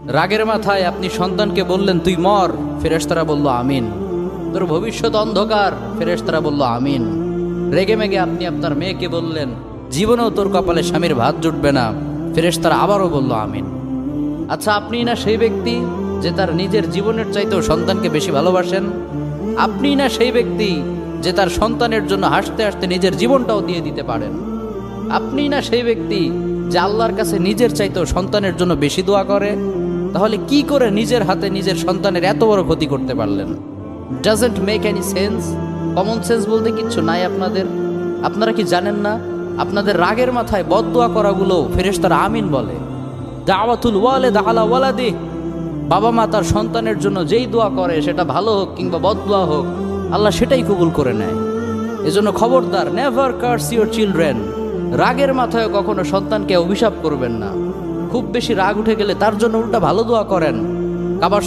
রাগের মাথায় আপনি সন্তানকে বললেন তুই মর, ফেরেশতারা বলল আমিন। তোর ভবিষ্যৎ অন্ধকার, ফেরেশতারা বলল আমিন। রেগে মেগে আপনি আপনার মেয়েকে বললেন জীবনেও তোর কপালে স্বামীর ভাত জুটবে না, ফেরেশতারা আবারও বলল আমিন। আচ্ছা, আপনি না সেই ব্যক্তি যে তার নিজের জীবনের চাইতেও সন্তানকে বেশি ভালোবাসেন? আপনি না সেই ব্যক্তি যে তার সন্তানের জন্য হাসতে হাসতে নিজের জীবনটাও দিয়ে দিতে পারেন? আপনি না সেই ব্যক্তি যে আল্লাহর কাছে নিজের চাইতেও সন্তানের জন্য বেশি দোয়া করে? তাহলে কি করে নিজের হাতে নিজের সন্তানের এত বড় ক্ষতি করতে পারলেন? Doesn't make any sense. Common sense বলতে কিচ্ছু নাই আপনাদের? আপনারা কি জানেন না আপনাদের রাগের মাথায় বদদোয়া করাগুলো ফেরেশতারা আমিন বলে? দাওয়াতুল ওয়ালিদ আলা ওয়ালাদি, বাবা মা তার সন্তানের জন্য যেই দোয়া করে সেটা ভালো হোক কিংবা বদদোয়া হোক, আল্লাহ সেটাই কবুল করে নেয়। এজন্য খবরদার, নেভার কার্স ইউর চিলড্রেন। রাগের মাথায় কখনো সন্তানকে অভিশাপ করবেন না। খুব বেশি রাগ উঠে গেলে তার জন্য উল্টা ভালো দোয়া করেন। কাবার